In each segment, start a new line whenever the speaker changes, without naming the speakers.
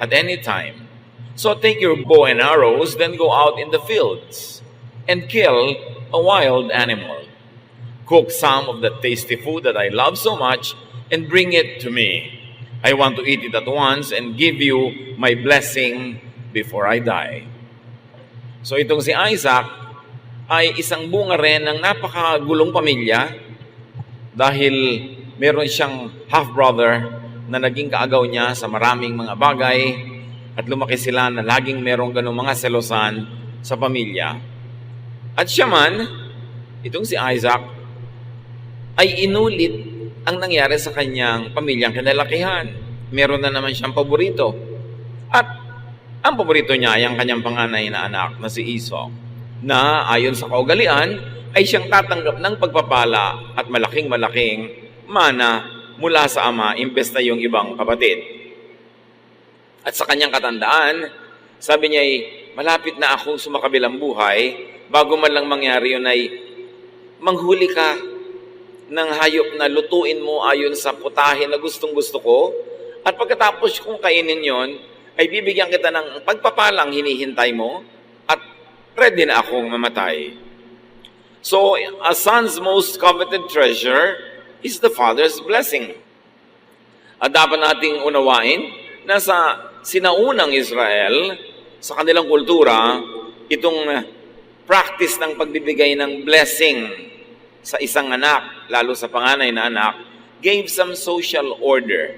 at any time. So take your bow and arrows, then go out in the fields and kill a wild animal. Cook some of the tasty food that I love so much and bring it to me. I want to eat it at once and give you my blessing before I die. So itong si Isaac ay isang bunga rin ng napakagulong pamilya dahil meron siyang half-brother na naging kaagaw niya sa maraming mga bagay at lumaki sila na laging merong ganong mga selosan sa pamilya. At siya man, itong si Isaac, ay inulit ang nangyari sa kanyang pamilyang kinalakihan. Meron na naman siyang paborito. At ang paborito niya ay ang kanyang panganay na anak na si Esau, na ayon sa kaugalian ay siyang tatanggap ng pagpapala at malaking-malaking mana mula sa ama imbes na yung ibang kapatid. At sa kanyang katandaan, sabi niya ay malapit na akong sumakabilang buhay, bago man lang mangyari yun ay manghuli ka ng hayop na lutuin mo ayon sa putahe na gustong-gusto ko, at pagkatapos kong kainin yon, ay bibigyan kita ng pagpapalang hinihintay mo, at ready na akong mamatay. So, a son's most coveted treasure is the father's blessing. At dapat nating unawain na sa sinaunang Israel, sa kanilang kultura, itong practice ng pagbibigay ng blessing sa isang anak, lalo sa panganay na anak, gave some social order.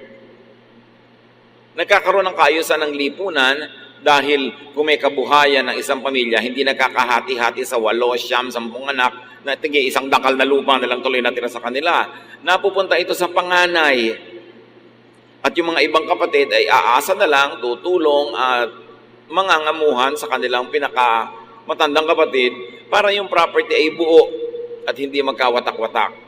Nagkakaroon ng kaayusan ng lipunan dahil kung may kabuhayan ng isang pamilya, hindi nagkakahati-hati sa 8, 9, 10 anak na tigay isang dakal na lupa na lang tuloy natira sa kanila. Napupunta ito sa panganay. At yung mga ibang kapatid ay aasa na lang, tutulong at mangangamuhan sa kanilang pinakamatandang kapatid para yung property ay buo at hindi magkawatak-watak.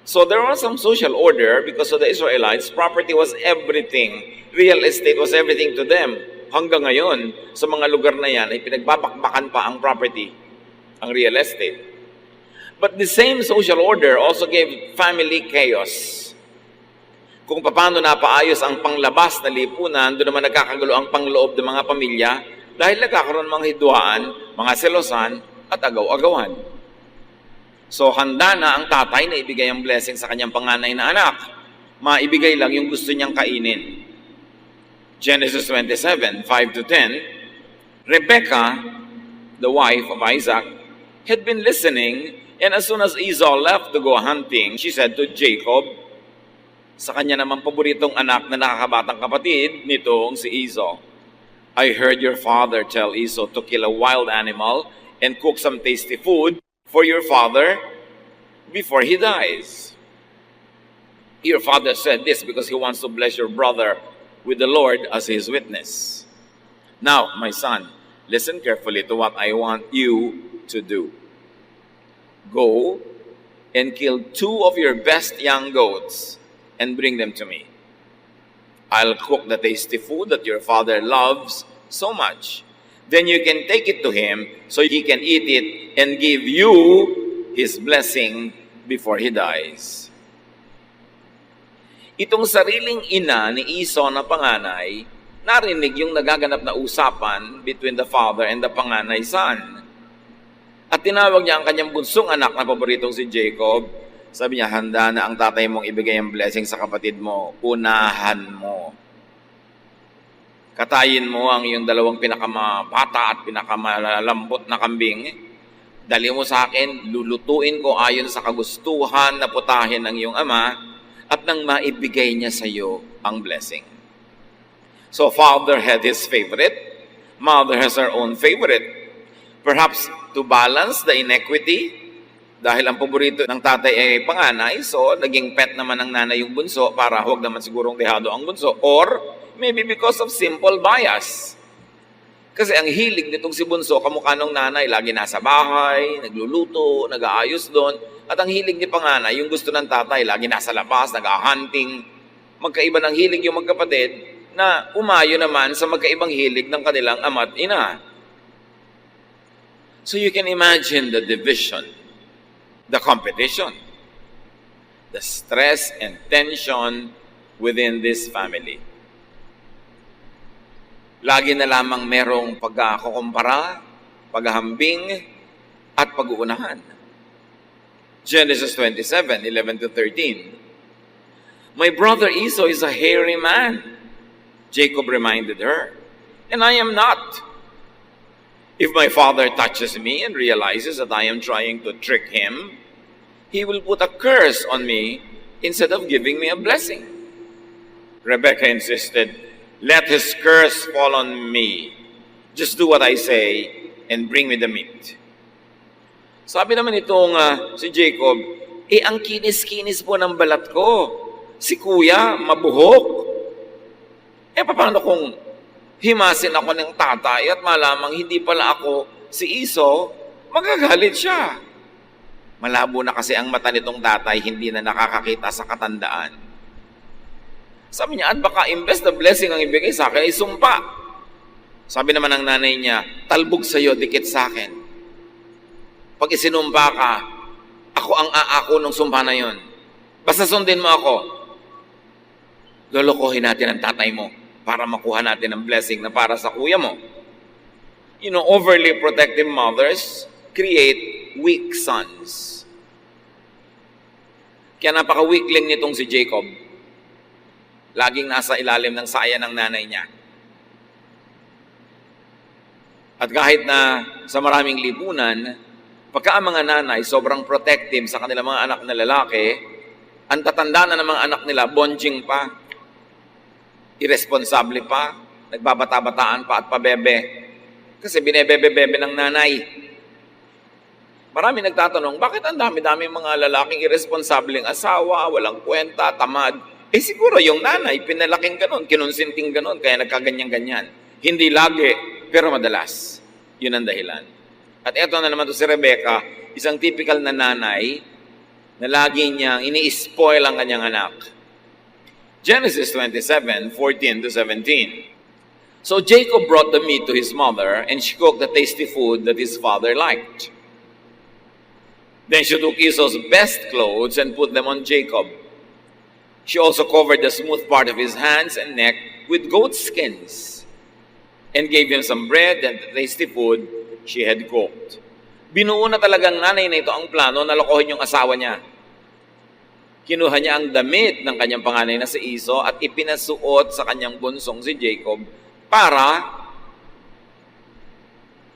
So there was some social order because of the Israelites. Property was everything. Real estate was everything to them. Hanggang ngayon, sa mga lugar na yan, ay pinagbabakbakan pa ang property, ang real estate. But the same social order also gave family chaos. Kung paano napaayos ang panglabas na lipunan, doon naman nagkakagulo ang pangloob ng mga pamilya dahil nagkakaroon mga hidwaan, mga selosan, at agaw-agawan. So, handa na ang tatay na ibigay ang blessing sa kanyang panganay na anak. Maibigay lang yung gusto niyang kainin. Genesis 27, 5-10, Rebekah, the wife of Isaac, had been listening, and as soon as Esau left to go hunting, she said to Jacob, sa kanya naman paboritong anak na nakakabatang kapatid nitong si Esau, I heard your father tell Esau to kill a wild animal and cook some tasty food for your father before he dies. Your father said this because he wants to bless your brother with the Lord as his witness. Now, my son, listen carefully to what I want you to do. Go and kill 2 of your best young goats and bring them to me. I'll cook the tasty food that your father loves so much. Then you can take it to him so he can eat it and give you his blessing before he dies. Itong sariling ina ni Esau na panganay, narinig yung nagaganap na usapan between the father and the panganay son. At tinawag niya ang kanyang bunsong anak na paboritong si Jacob. Sabi niya, handa na ang tatay mong ibigay ang blessing sa kapatid mo. Unahan mo. Katayin mo ang iyong 2 pinakamabata at pinakamalambot na kambing. Dali mo sa akin, lulutuin ko ayon sa kagustuhan na putahin ng iyong ama at nang maibigay niya sa iyo ang blessing. So father had his favorite, mother has her own favorite. Perhaps to balance the inequity, dahil ang paborito ng tatay ay panganay, so naging pet naman ng nanay yung bunso para huwag naman sigurong dehado ang bunso. Or maybe because of simple bias. Kasi ang hilig nitong si bunso, kamukha ng nanay, lagi nasa bahay, nagluluto, nag-aayos doon. At ang hilig ni panganay, yung gusto ng tatay, lagi nasa labas, nag-hunting. Magkaiba ng hilig yung magkapatid na umayo naman sa magkaibang hilig ng kanilang ama at ina. So you can imagine the division, the competition, the stress and tension within this family. Lagi na lamang merong pagkakumpara, paghahambing, at pag-uunahan. Genesis 27:11-13. My brother Esau is a hairy man, Jacob reminded her, and I am not. If my father touches me and realizes that I am trying to trick him, he will put a curse on me instead of giving me a blessing. Rebekah insisted, let his curse fall on me. Just do what I say and bring me the meat. Sabi naman itong si Jacob, ang kinis-kinis po ng balat ko. Si kuya, mabuhok. Paano kung himasin ako ng tatay at malamang hindi pala ako si Esau, magagalit siya. Malabo na kasi ang mata nitong tatay, hindi na nakakakita sa katandaan. Sabi niya, at baka imbes na blessing ang ibigay sa akin, ay sumpa. Sabi naman ng nanay niya, talbog sa'yo, dikit sa akin. Pag isinumpa ka, ako ang aako ng sumpa na yon. Basta sundin mo ako. Lolokohin natin ang tatay mo para makuha natin ang blessing na para sa kuya mo. Overly protective mothers create weak sons. Kaya napaka-weakling nitong si Jacob. Laging nasa ilalim ng saya ng nanay niya. At kahit na sa maraming lipunan, pagka ang mga nanay sobrang protective sa kanilang mga anak na lalaki, ang tatanda na ng mga anak nila, bonjing pa, irresponsable pa, nagbabata-bataan pa at pabebe. Kasi binebebe-bebe ng nanay. Marami nagtatanong, bakit ang dami-dami mga lalaking irresponsableng asawa, walang kwenta, tamad? Siguro yung nanay, pinalaking ganon, kinonsinting ganon, kaya nagkaganyan-ganyan. Hindi lagi, pero madalas. Yun ang dahilan. At eto na naman to si Rebekah, isang typical na nanay na lagi niyang ini-spoil ang kanyang anak. Genesis 27:14-17. So Jacob brought the meat to his mother, and she cooked the tasty food that his father liked. Then she took Esau's best clothes and put them on Jacob. She also covered the smooth part of his hands and neck with goat skins, and gave him some bread and the tasty food she had cooked. Binuo na talagang nanay na ito ang plano na lokohin yung asawa niya. Kinuha niya ang damit ng kanyang panganay na si Esau at ipinasuot sa kanyang bunsong si Jacob para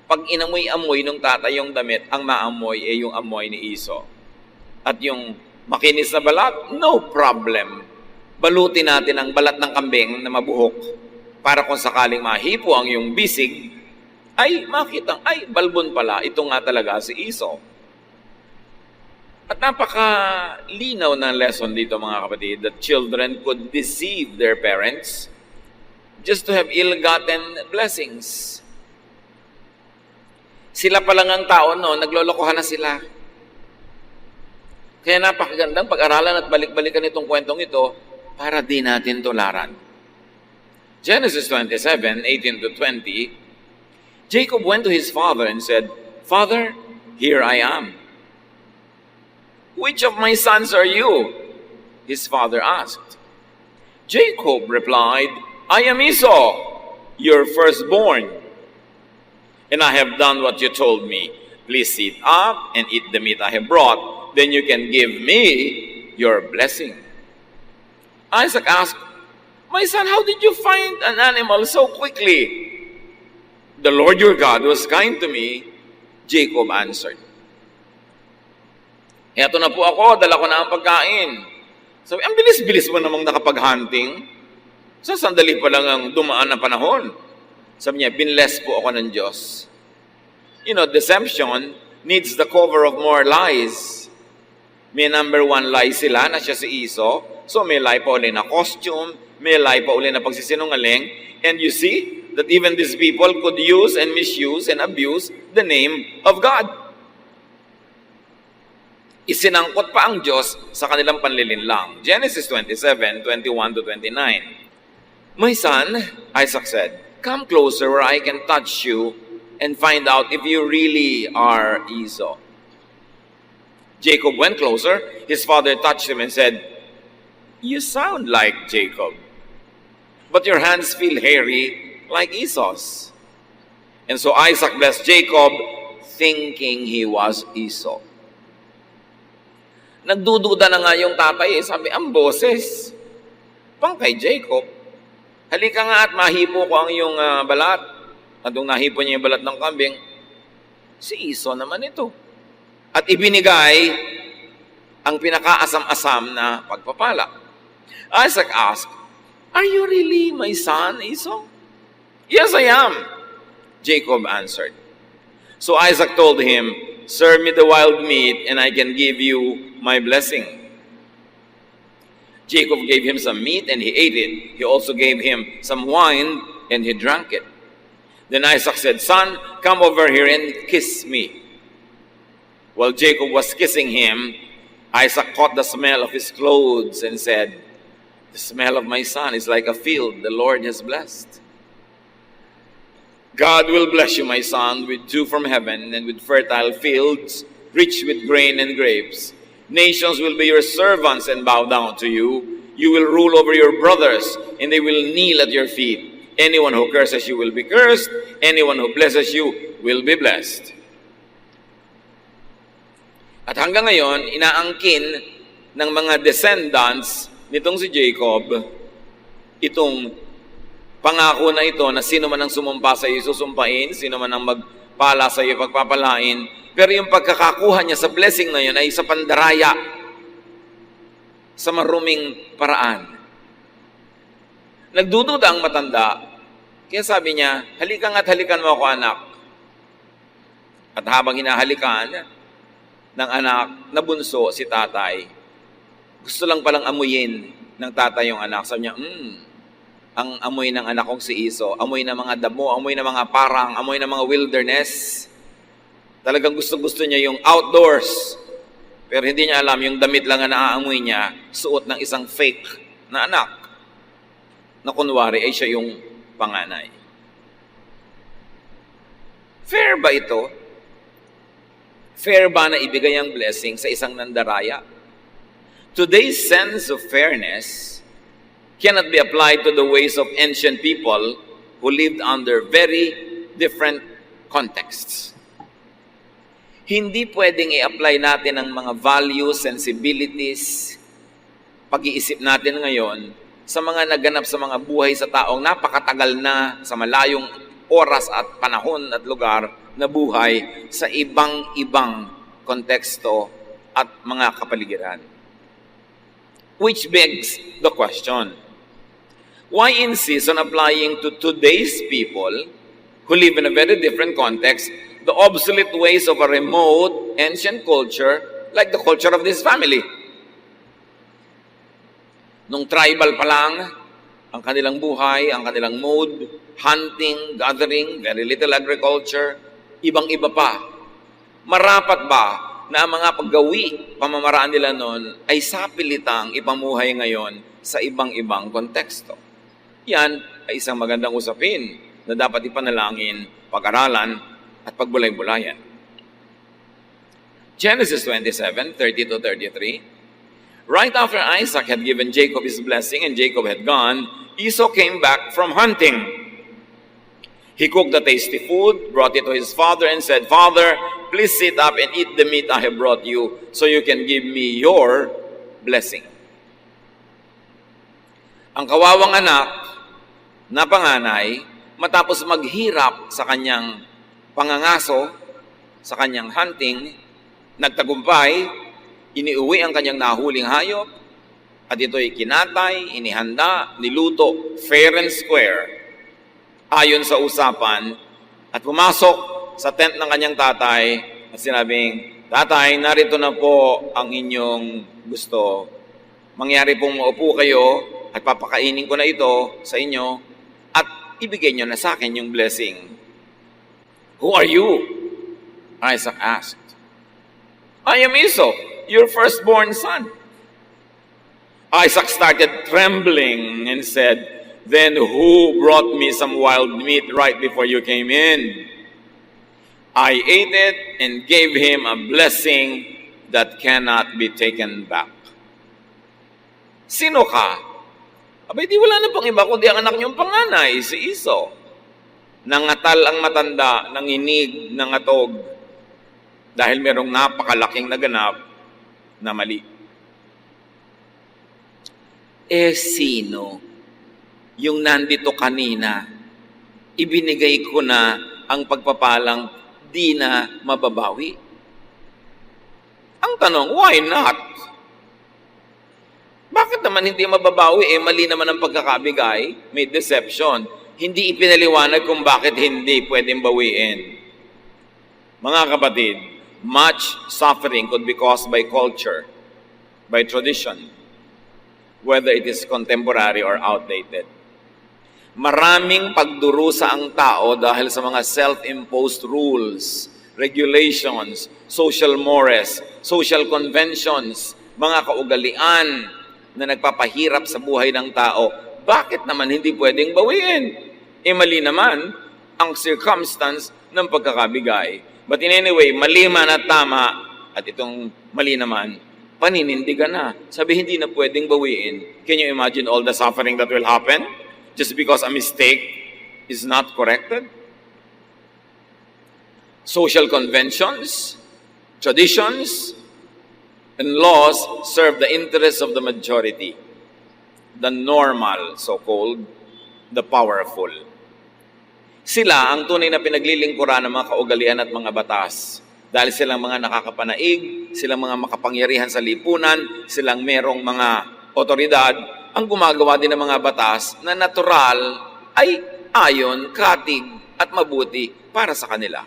pag inamoy-amoy ng tatay yung damit, ang maamoy ay yung amoy ni Esau. At yung makinis na balat, no problem. Balutin natin ang balat ng kambing na mabuhok para kung sakaling mahipo ang yung bisig, ay makita, ay balbon pala, ito nga talaga si Esau. At napaka-linaw na lesson dito mga kapatid, that children could deceive their parents just to have ill-gotten blessings. Sila pa lang ang tao, no? Naglolokohan na sila. Kaya napakagandang pag-aralan at balik-balikan itong kwentong ito para di natin tularan. Genesis 27:18-20, Jacob went to his father and said, Father, here I am. Which of my sons are you? His father asked. Jacob replied, I am Esau, your firstborn. And I have done what you told me. Please sit up and eat the meat I have brought. Then you can give me your blessing. Isaac asked, My son, how did you find an animal so quickly? The Lord your God was kind to me, Jacob answered. Eto na po ako, dala ko na ang pagkain. Sabi, ang bilis-bilis mo namang nakapag-hunting. Sa sandali pa lang ang dumaan na panahon. Sabi niya, binless po ako ng Diyos. Deception needs the cover of more lies. May number one lie sila na siya si Esau. So may lie pa uli na costume, may lie pa uli na pagsisinungaling. And you see that even these people could use and misuse and abuse the name of God. Isinangkot pa ang Diyos sa kanilang panlilinlang. Genesis 27:21-29. My son, Isaac said, come closer where I can touch you and find out if you really are Esau. Jacob went closer. His father touched him and said, You sound like Jacob, but your hands feel hairy like Esau's. And so Isaac blessed Jacob, thinking he was Esau. Nagdududa na nga yung tatay, sabi, ang boses, pang kay Jacob. Halika nga at mahipo ko ang iyong balat. At nung nahipo niya yung balat ng kambing, si Esau naman ito. At ibinigay ang pinakaasam-asam na pagpapala. Isaac asked, "Are you really my son, Esau?" "Yes, I am," Jacob answered. So Isaac told him, "Serve me the wild meat, and I can give you my blessing." Jacob gave him some meat, and he ate it. He also gave him some wine, and he drank it. Then Isaac said, "Son, come over here and kiss me." While Jacob was kissing him, Isaac caught the smell of his clothes and said, "The smell of my son is like a field the Lord has blessed. God will bless you, my son, with dew from heaven and with fertile fields, rich with grain and grapes. Nations will be your servants and bow down to you. You will rule over your brothers, and they will kneel at your feet. Anyone who curses you will be cursed. Anyone who blesses you will be blessed." At hanggang ngayon, inaangkin ng mga descendants nitong si Jacob, itong pangako na ito na sino man ang sumumpa sa iyo, susumpain, sino man ang magpala sa iyo, pagpapalain. Pero yung pagkakakuha niya sa blessing na yun ay sa pandaraya, sa maruming paraan. Nagdududa ang matanda, kaya sabi niya, "Halika nga't halikan mo ako, anak." At habang hinahalikan ng anak na bunso si tatay, gusto lang palang amuyin ng tatay yung anak. Sabi niya, ang amoy ng anak kong si Esau, amoy ng mga damo, amoy ng mga parang, amoy ng mga wilderness. Talagang gusto-gusto niya yung outdoors. Pero hindi niya alam, yung damit lang na naaamoy niya, suot ng isang fake na anak, na kunwari ay siya yung panganay. Fair ba ito? Fair ba na ibigay ang blessing sa isang nandaraya? Today's sense of fairness cannot be applied to the ways of ancient people who lived under very different contexts. Hindi pwedeng i-apply natin ang mga values, sensibilities, pag-iisip natin ngayon sa mga naganap sa mga buhay sa taong napakatagal na sa malayong oras at panahon at lugar na buhay sa ibang-ibang konteksto at mga kapaligiran. Which begs the question, why insist on applying to today's people who live in a very different context the obsolete ways of a remote, ancient culture like the culture of this family? Nung tribal pa lang, ang kanilang buhay, ang kanilang mode, hunting, gathering, very little agriculture, ibang-iba pa. Marapat ba na ang mga paggawi, pamamaraan nila noon ay sapilitang ipamuhay ngayon sa ibang-ibang konteksto? Yan ay isang magandang usapin na dapat ipanalangin, pag-aralan, at pagbulay-bulayan. Genesis 27:30-33. Right after Isaac had given Jacob his blessing and Jacob had gone, Esau came back from hunting. He cooked the tasty food, brought it to his father, and said, "Father, please sit up and eat the meat I have brought you, so you can give me your blessing." Ang kawawang anak na panganay, matapos maghirap sa kanyang pangangaso, sa kanyang hunting, nagtagumpay, iniuwi ang kanyang nahuling hayop, at ito'y kinatay, inihanda, niluto, fair and square, ayon sa usapan, at pumasok sa tent ng kanyang tatay at sinabing, "Tatay, narito na po ang inyong gusto. Mangyari pong maupo kayo at papakainin ko na ito sa inyo at ibigay nyo na sa akin yung blessing." "Who are you?" Isaac asked. "I am Esau, your firstborn son." Isaac started trembling and said, "Then who brought me some wild meat right before you came in? I ate it and gave him a blessing that cannot be taken back." Sino ka? Abay, di wala na pang iba kundi ang anak niyong panganay, si Esau. Nangatal ang matanda, nanginig, nangatog, dahil merong napakalaking naganap na mali. Sino yung nandito kanina, ibinigay ko na ang pagpapalang di na mababawi? Ang tanong, why not? Bakit naman hindi mababawi? Mali naman ang pagkakabigay, may deception. Hindi ipinaliwanag kung bakit hindi pwedeng bawiin. Mga kapatid, much suffering could be caused by culture, by tradition, whether it is contemporary or outdated. Maraming pagdurusa ang tao dahil sa mga self-imposed rules, regulations, social mores, social conventions, mga kaugalian na nagpapahirap sa buhay ng tao. Bakit naman hindi pwedeng bawiin? Mali naman ang circumstance ng pagkakabigay. But in any way, mali man at tama, at itong mali naman, paninindigan na. Sabi, hindi na pwedeng bawiin. Can you imagine all the suffering that will happen just because a mistake is not corrected? Social conventions, traditions, and laws serve the interests of the majority, the normal, so-called, the powerful. Sila ang tunay na pinaglilingkuran ng mga kaugalian at mga batas. Dahil silang mga nakakapanaig, silang mga makapangyarihan sa lipunan, silang merong mga otoridad, ang gumagawa din ng mga batas na natural ay ayon, katig at mabuti para sa kanila.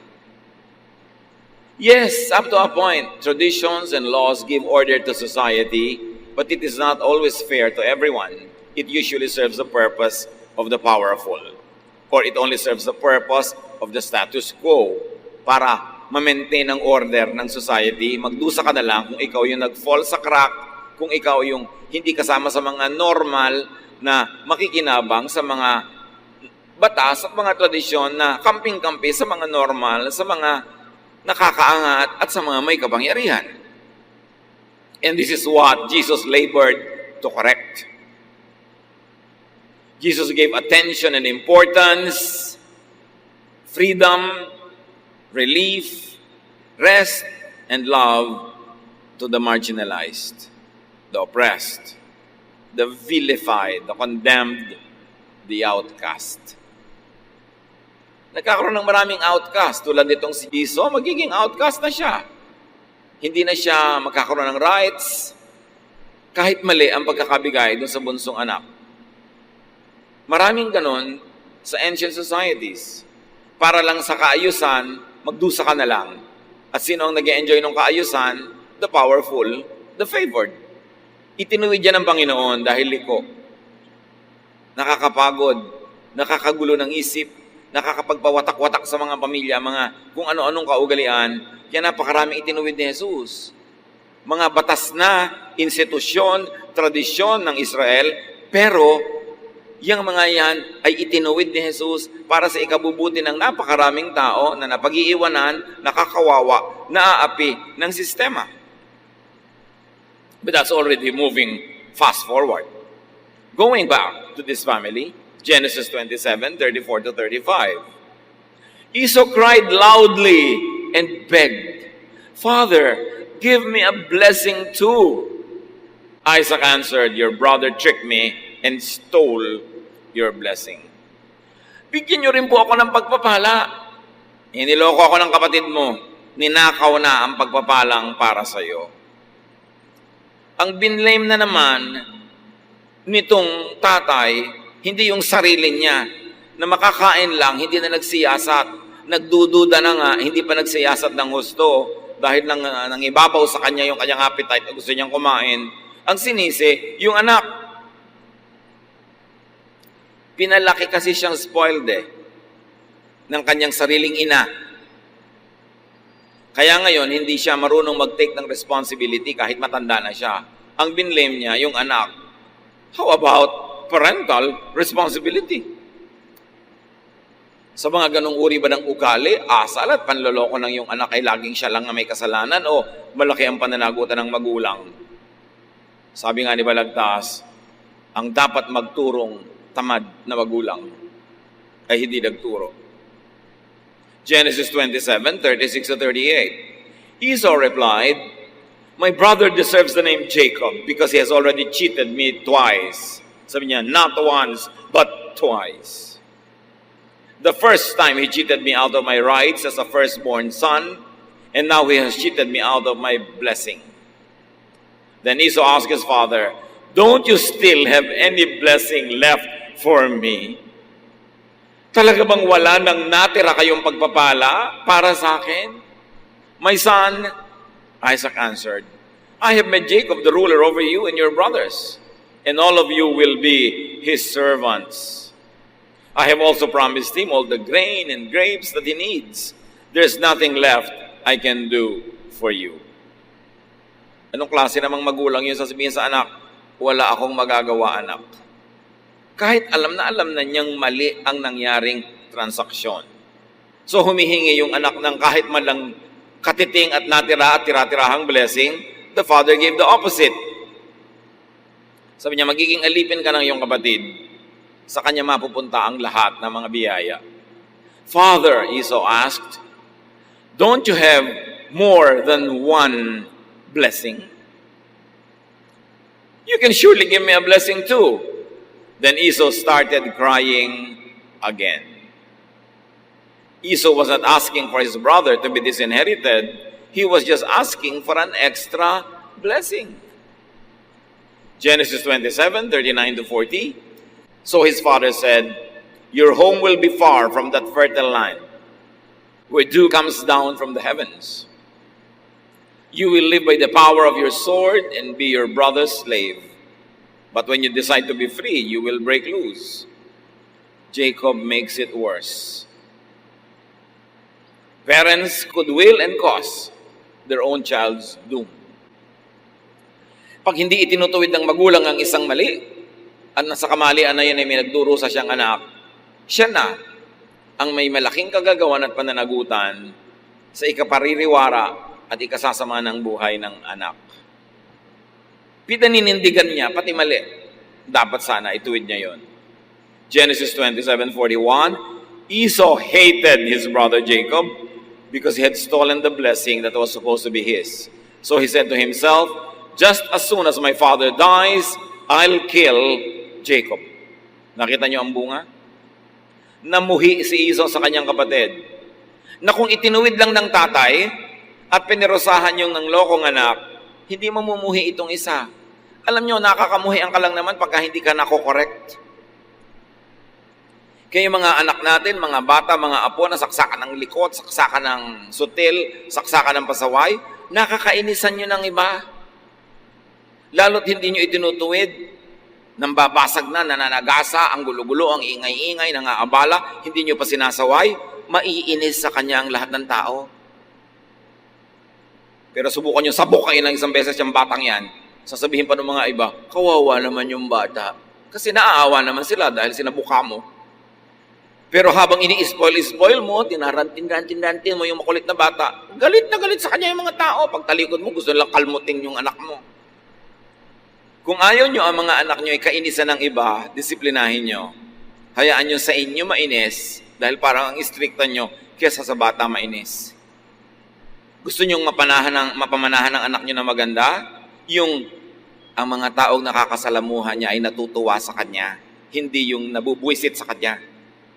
Yes, up to a point, traditions and laws give order to society, but it is not always fair to everyone. It usually serves the purpose of the powerful, or it only serves the purpose of the status quo para ma-maintain ang order ng society. Magdusa ka na lang kung ikaw yung nag-fall sa crack, kung ikaw yung hindi kasama sa mga normal na makikinabang sa mga batas at mga tradisyon na kamping-kampi sa mga normal, sa mga nakakaangat at sa mga may kapangyarihan. And this is what Jesus labored to correct. Jesus gave attention and importance, freedom, relief, rest, and love to the marginalized, the oppressed, the vilified, the condemned, the outcast. Nagkakaroon ng maraming outcast. Tulad nitong si Iso, magiging outcast na siya. Hindi na siya magkakaroon ng rights, kahit mali ang pagkakabigay dun sa bunsong anak. Maraming ganon sa ancient societies. Para lang sa kaayusan, magdusa ka na lang. At sino ang nag-enjoy ng kaayusan? The powerful, the favored. Itinuwid yan ng Panginoon dahil liko. Nakakapagod, nakakagulo ng isip, nakakapagpawatak-watak sa mga pamilya, mga kung ano-anong kaugalian, kaya napakaraming itinuwid ni Jesus. Mga batas na, institusyon, tradisyon ng Israel, pero yung mga yan ay itinuwid ni Jesus para sa ikabubuti ng napakaraming tao na napag-iiwanan, nakakawawa, naaapi ng sistema. But that's already moving fast forward. Going back to this family, Genesis 27:34 to 35. Esau cried loudly and begged, "Father, give me a blessing too." Isaac answered, "Your brother tricked me and stole your blessing." Bigyan niyo rin po ako ng pagpapala. Iniloko ako ng kapatid mo. Ninakaw na ang pagpapalang para sa iyo. Ang binlame na naman nitong tatay, hindi yung sarili niya, na makakain lang, hindi na nagsiyasat. Nagdududa na nga, hindi pa nagsiyasat ng husto dahil nang ibabaw sa kanya yung kanyang appetite at gusto niyang kumain. Ang sinisi, yung anak. Pinalaki kasi siyang spoiled ng kanyang sariling ina. Kaya ngayon, hindi siya marunong mag-take ng responsibility kahit matanda na siya. Ang binlame niya, yung anak. How about parental responsibility? Sa mga ganong uri ba ng ugali, asal at panloloko ng yung anak ay laging siya lang na may kasalanan o malaki ang pananagutan ng magulang? Sabi nga ni Balagtas, ang dapat magturong tamad na magulang ay hindi nagturo. Genesis 27:36-38. Esau replied, "My brother deserves the name Jacob because he has already cheated me twice." Sabi niya, not once, but twice. The first time he cheated me out of my rights as a firstborn son, and now he has cheated me out of my blessing. Then Esau asked his father, "Don't you still have any blessing left for me?" Talaga bang wala nang natira kayong pagpapala para sa akin? "My son," Isaac answered, "I have made Jacob the ruler over you and your brothers, and all of you will be his servants. I have also promised him all the grain and grapes that he needs. There's nothing left I can do for you." Anong klase namang magulang yun sasabihin sa anak? Wala akong magagawa, anak. Kahit alam na niyang mali ang nangyaring transaksyon. So humihingi yung anak ng kahit man lang katiting at natira at tira-tirahang blessing. The father gave the opposite. Sabi niya, magiging alipin ka ng iyong kapatid. Sa kanya mapupunta ang lahat ng mga biyaya. "Father," Esau asked, "don't you have more than one blessing? You can surely give me a blessing too." Then Esau started crying again. Esau was not asking for his brother to be disinherited. He was just asking for an extra blessing. Genesis 27:39-40. So his father said, "Your home will be far from that fertile land, where dew comes down from the heavens. You will live by the power of your sword and be your brother's slave. But when you decide to be free, you will break loose." Jacob makes it worse. Parents could will and cause their own child's doom. Pag hindi itinutuwid ng magulang ang isang mali, at nasa kamalian na yan ay may nagdurusa siyang anak, siya na ang may malaking kagagawan at pananagutan sa ikapaririwara at ikasasama ng buhay ng anak. Pinaninindigan niya, pati mali. Dapat sana ituwid niya yon. Genesis 27:41, Esau hated his brother Jacob because he had stolen the blessing that was supposed to be his. So he said to himself, "Just as soon as my father dies, I'll kill Jacob." Nakita niyo ang bunga? Namuhi si Esau sa kanyang kapatid na kung itinuwid lang ng tatay at pinirosahan yung ng lokong anak, hindi mamumuhi itong isa. Alam nyo, nakakamuhian ka lang naman pagka hindi ka nako-correct. Kaya yung mga anak natin, mga bata, mga apo, na saksakan ng likot, saksakan ng sutil, saksakan ng pasaway, nakakainisan nyo ng iba. Lalo't hindi nyo itinutuwid. Nambabasag na, nananagasa, ang gulo-gulo, ang ingay-ingay, nangaabala, hindi nyo pa sinasaway, maiinis sa kanya ang lahat ng tao. Pero subukan nyo, sabukain ng isang beses yung batang yan. Sasabihin pa ng mga iba, kawawa naman yung bata. Kasi naaawa naman sila dahil sinabuka mo. Pero habang ini-spoil mo, tinarantin mo yung makulit na bata, galit na galit sa kanya yung mga tao. Pag talikod mo, gusto lang kalmutin yung anak mo. Kung ayaw nyo ang mga anak nyo ay kainisan ng iba, disiplinahin nyo. Hayaan nyo sa inyo mainis dahil parang ang istrikta nyo kesa sa bata mainis. Gusto nyong mapamanahan ng anak nyo na maganda? Yung ang mga taong nakakasalamuhan niya ay natutuwa sa kanya, hindi yung nabubuisit sa kanya.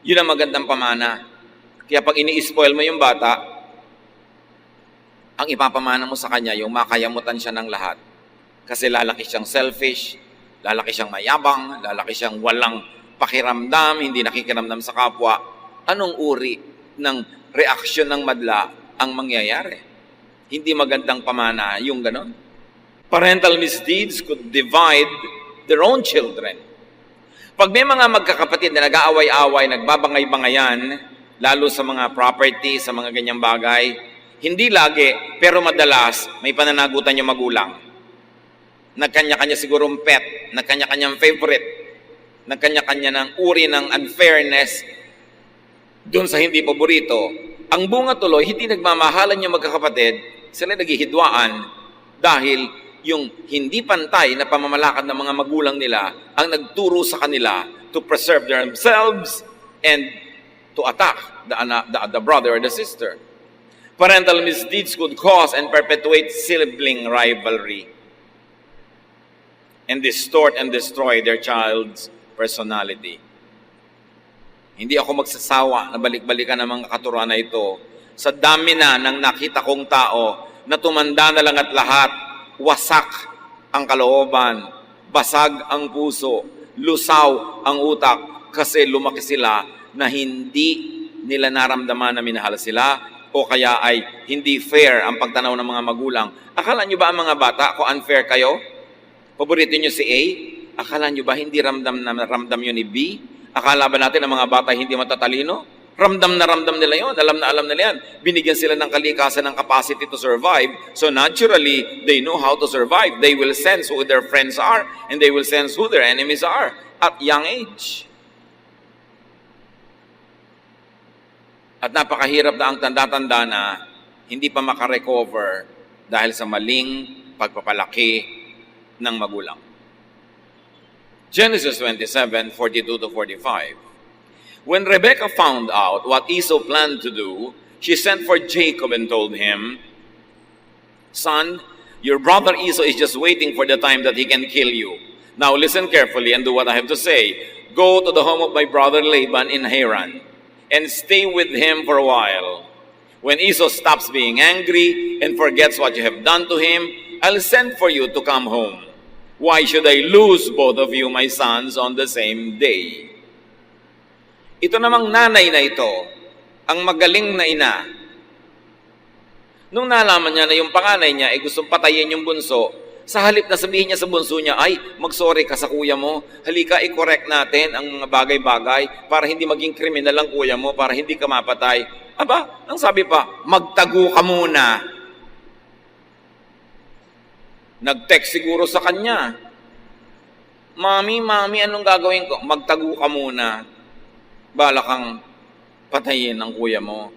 Yun ang magandang pamana. Kaya pag ini-spoil mo yung bata, ang ipapamana mo sa kanya, yung makayamutan siya ng lahat. Kasi lalaki siyang selfish, lalaki siyang mayabang, lalaki siyang walang pakiramdam, hindi nakikiramdam sa kapwa. Anong uri ng reaksyon ng madla ang mangyayari? Hindi magandang pamana yung ganon. Parental misdeeds could divide their own children. Pag may mga magkakapatid na nag-aaway-away, nagbabangay-bangayan, lalo sa mga property, sa mga ganyang bagay, hindi lagi, pero madalas, may pananagutan yung magulang. Nagkanya-kanya sigurong pet, nagkanya-kanyang favorite, nagkanya-kanya ng uri ng unfairness doon sa hindi paborito. Ang bunga tuloy, hindi nagmamahalan yung magkakapatid, sila naghihidwaan dahil yung hindi pantay na pamamalakad ng mga magulang nila ang nagturo sa kanila to preserve themselves and to attack the brother or the sister. Parental misdeeds could cause and perpetuate sibling rivalry and distort and destroy their child's personality. Hindi ako magsasawa na balik-balikan ang mga katuruan na ito. Sa dami na ng nakita kong tao na tumanda na lang at lahat, wasak ang kalooban, basag ang puso, lusaw ang utak kasi lumaki sila na hindi nila naramdaman na minahal sila o kaya ay hindi fair ang pagtanaw ng mga magulang. Akala nyo ba ang mga bata, kung unfair kayo? Paborito nyo si A? Akala nyo ba hindi ramdam yun ni B? Akala ba natin ang mga bata hindi matatalino? Ramdam na ramdam nila yun. Alam na alam nila yan. Binigyan sila ng kalikasan ng capacity to survive. So naturally, they know how to survive. They will sense who their friends are and they will sense who their enemies are at young age. At napakahirap na ang tanda-tanda na hindi pa makarecover dahil sa maling pagpapalaki ng magulang. Genesis 27:42-45. When Rebekah found out what Esau planned to do, she sent for Jacob and told him, "Son, your brother Esau is just waiting for the time that he can kill you. Now listen carefully and do what I have to say. Go to the home of my brother Laban in Haran and stay with him for a while. When Esau stops being angry and forgets what you have done to him, I'll send for you to come home. Why should I lose both of you, my sons, on the same day?" Ito namang nanay na ito, ang magaling na ina. Nung nalaman niya na yung panganay niya ay gustong patayin yung bunso, sa halip na sabihin niya sa bunso niya, ay, mag-sorry ka sa kuya mo, halika i-correct natin ang mga bagay-bagay para hindi maging kriminal ang kuya mo, para hindi ka mapatay. Aba, ang sabi pa, magtago ka muna. Nag-text siguro sa kanya, Mami, anong gagawin ko? Magtago ka muna. Bala kang patayin ang kuya mo.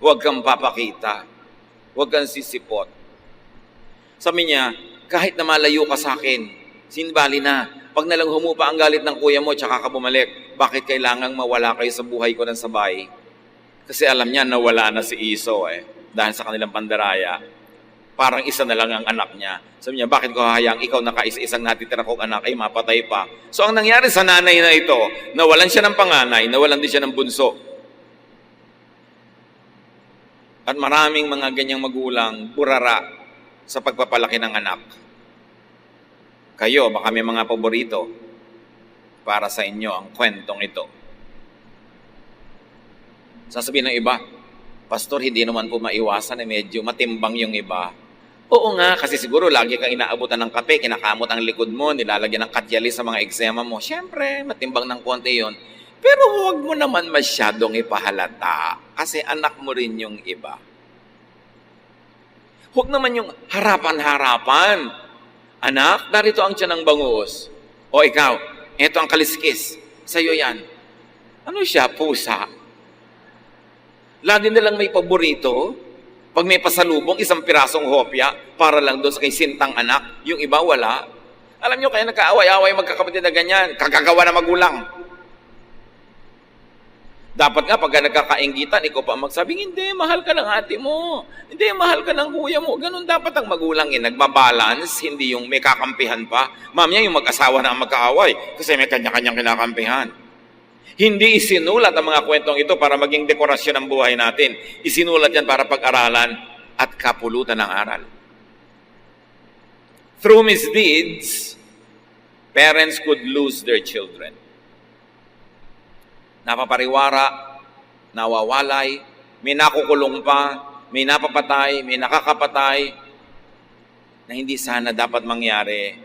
Huwag kang papakita. Huwag kang sisipot. Sabi niya, kahit na malayo ka sa akin, sinbali na. Pag nalang humupa ang galit ng kuya mo, tsaka ka bumalik, bakit kailangang mawala kayo sa buhay ko ng sabay? Kasi alam niya, nawala na si Esau dahil sa kanilang pandaraya. Parang isa na lang ang anak niya. Sabi niya, bakit ko hahayang ikaw nakaisa-isang natitira kong anak ay mapatay pa? So ang nangyari sa nanay na ito, nawalan siya ng panganay, nawalan din siya ng bunso. At maraming mga ganyang magulang, burara sa pagpapalaki ng anak. Kayo, baka may mga paborito para sa inyo ang kwentong ito. Sasabihin ng iba, Pastor, hindi naman po maiwasan na medyo matimbang yung iba. Oo nga, kasi siguro lagi kang inaabutan ng kape, kinakamot ang likod mo, nilalagyan ng katyalis sa mga eksema mo. Siyempre, matimbang ng konti yon. Pero huwag mo naman masyadong ipahalata kasi anak mo rin yung iba. Huwag naman yung harapan-harapan. Anak, narito ang tiyan ng bangus. O ikaw, eto ang kaliskis. Sa'yo yan. Ano siya? Pusa. Lagi nilang may paborito. Pag may pasalubong, isang pirasong hopya para lang doon sa kay sintang anak, yung iba wala. Alam nyo, kaya nagkaaway-away magkakapatid na ganyan, kagagawa na magulang. Dapat nga, pag nagkakainggitan, ikaw pa magsabing, hindi, mahal ka ng ate mo. Hindi, mahal ka ng kuya mo. Ganun dapat ang magulang nagbabalance, hindi yung may kakampihan pa. Mamaya yung mag-asawa na ang magkaaway kasi may kanya-kanyang kinakampihan. Hindi isinulat ang mga kwentong ito para maging dekorasyon ng buhay natin. Isinulat yan para pag-aralan at kapulutan ng aral. Through misdeeds, parents could lose their children. Napapariwara, nawawalay, may nakukulong pa, may napapatay, may nakakapatay, na hindi sana dapat mangyari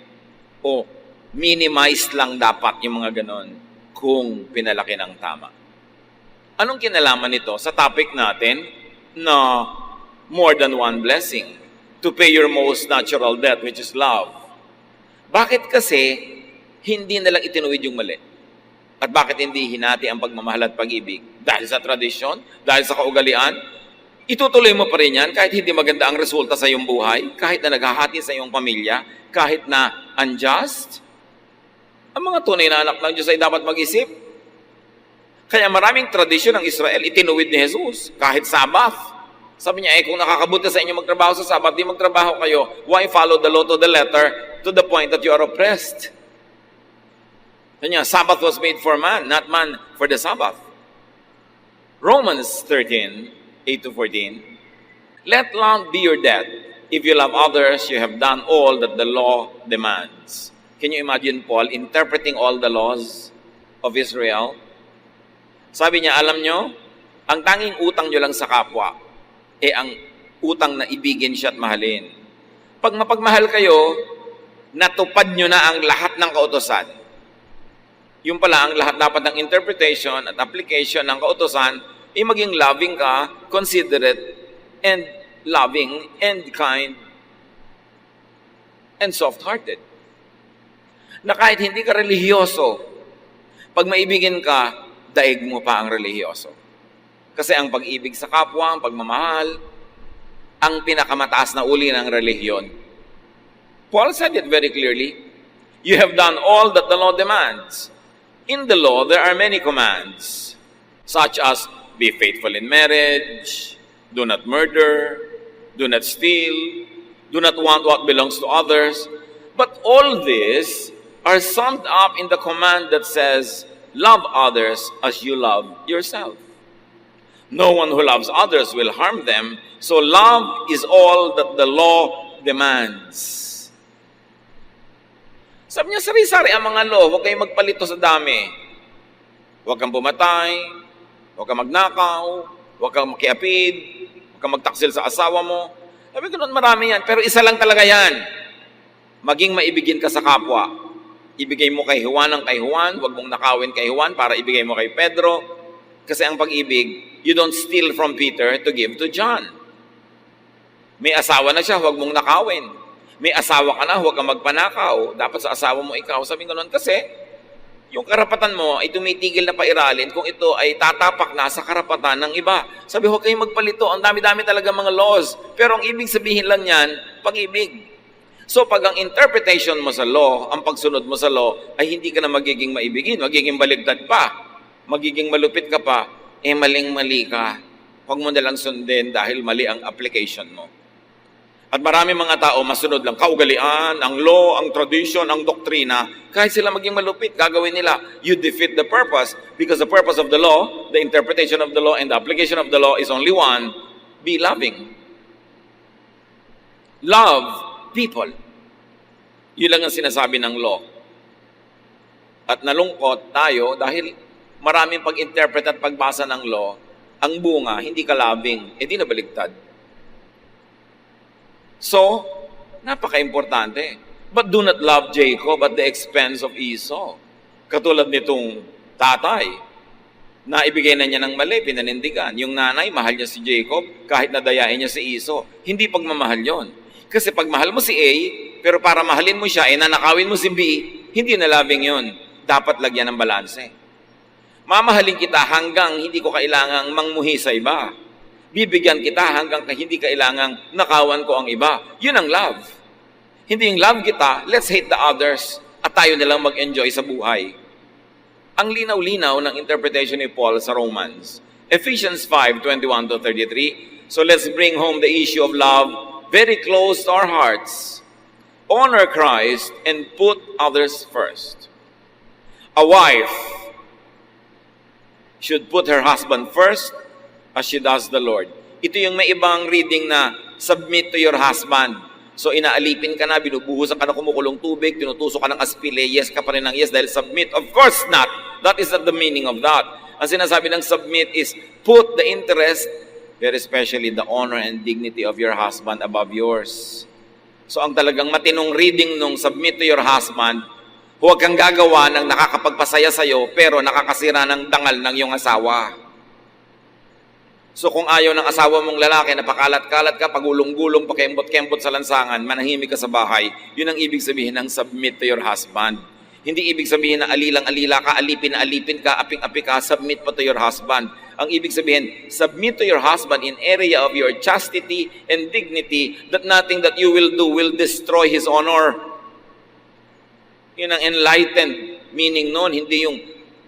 o minimized lang dapat yung mga ganon kung pinalaki ng tama. Anong kinalaman nito sa topic natin na more than one blessing to pay your most natural debt, which is love? Bakit kasi hindi nalang itinuwid yung mali? At bakit hindi hinati ang pagmamahal at pag-ibig? Dahil sa tradisyon? Dahil sa kaugalian? Itutuloy mo pa rin yan kahit hindi maganda ang resulta sa iyong buhay, kahit na naghahati sa iyong pamilya, kahit na unjust? Ang mga tunay na anak ng Diyos ay dapat mag-isip. Kaya maraming tradisyon ng Israel, itinuwid ni Jesus, kahit Sabbath. Sabi niya, kung nakakabuti sa inyo magtrabaho sa Sabbath, di magtrabaho kayo, why follow the law to the letter to the point that you are oppressed? Sabi niya, Sabbath was made for man, not man for the Sabbath. Romans 13, 8-14, let love be your debt. If you love others, you have done all that the law demands. Can you imagine Paul interpreting all the laws of Israel? Sabi niya, alam nyo, ang tanging utang nyo lang sa kapwa, ang utang na ibigin siya at mahalin. Pag mapagmahal kayo, natupad nyo na ang lahat ng kautosan. Yung pala, ang lahat dapat ng interpretation at application ng kautosan, maging loving ka, considerate, and loving, and kind, and soft-hearted. Na kahit hindi ka relihiyoso, pag maibigin ka, daig mo pa ang relihiyoso. Kasi ang pag-ibig sa kapwa, ang pagmamahal, ang pinakamataas na uri ng relihiyon. Paul said it very clearly. You have done all that the law demands. In the law, there are many commands, such as be faithful in marriage, do not murder, do not steal, do not want what belongs to others. But all these are summed up in the command that says, love others as you love yourself. No one who loves others will harm them, so love is all that the law demands. Sabi niya, sari-sari ang mga law, huwag kayong magpalito sa dami. Huwag kang pumatay, huwag kang magnakaw, huwag kang makiapid, huwag kang magtaksil sa asawa mo. Sabi ko, marami yan, pero isa lang talaga yan. Maging maibigin ka sa kapwa. Ibigay mo kay Juan ang kay Juan, huwag mong nakawin kay Juan para ibigay mo kay Pedro. Kasi ang pag-ibig, you don't steal from Peter to give to John. May asawa na siya, huwag mong nakawin. May asawa ka na, huwag kang magpanakaw. Dapat sa asawa mo ikaw. Sabi ko noon kasi, yung karapatan mo ay tumitigil na pairalin kung ito ay tatapak na sa karapatan ng iba. Sabi, huwag kayong magpalito. Ang dami-dami talaga mga laws. Pero ang ibig sabihin lang yan, pag-ibig. So pag ang interpretation mo sa law, ang pagsunod mo sa law, ay hindi ka na magiging maibigin, magiging baligtad pa, magiging malupit ka pa, maling-mali ka. Huwag mo nalang sundin dahil mali ang application mo. At marami mga tao masunod lang kaugalian, ang law, ang tradition, ang doktrina. Kahit sila maging malupit, gagawin nila. You defeat the purpose because the purpose of the law, the interpretation of the law, and the application of the law is only one, be loving. Love people. Yun lang ang sinasabi ng law. At nalungkot tayo dahil maraming pag-interpret at pagbasa ng law, ang bunga, hindi ka loving, di nabaligtad. So, napaka-importante. But do not love Jacob at the expense of Esau. Katulad nitong tatay, na ibigay na niya ng mali, pinanindigan. Yung nanay, mahal niya si Jacob, kahit nadayain niya si Esau. Hindi pagmamahal yon. Kasi pag mahal mo si A, pero para mahalin mo siya, nanakawin mo si B, hindi na loving yon. Dapat lagyan ng balanse. Mamahalin kita hanggang hindi ko kailangang mangmuhi sa iba. Bibigyan kita hanggang hindi kailangang nakawan ko ang iba. Yun ang love. Hindi yung love kita, let's hate the others at tayo nilang mag-enjoy sa buhay. Ang linaw-linaw ng interpretation ni Paul sa Romans. Ephesians 5:21-33. So let's bring home the issue of love very close to our hearts. Honor Christ and put others first. A wife should put her husband first as she does the Lord. Ito yung may ibang reading na submit to your husband. So inaalipin ka na, binubuhusan ka na kumukulong tubig, tinutusok ka ng aspile, yes ka pa rin ng yes dahil submit. Of course not. That is not the meaning of that. Ang sinasabi ng submit is put the interest, very especially the honor and dignity of your husband above yours. So ang talagang matinong reading nung submit to your husband, huwag kang gagawa ng nakakapagpasaya sa'yo pero nakakasira ng dangal ng iyong asawa. So kung ayaw ng asawa mong lalaki na pakalat-kalat ka, pagulong-gulong, pakembot-kembot sa lansangan, manahimik ka sa bahay, yun ang ibig sabihin ng submit to your husband. Hindi ibig sabihin na alilang-alila ka, alipin ka, aping-api ka, submit pa to your husband. Ang ibig sabihin, submit to your husband in area of your chastity and dignity that nothing that you will do will destroy his honor. Yun ang enlightened meaning noon, hindi yung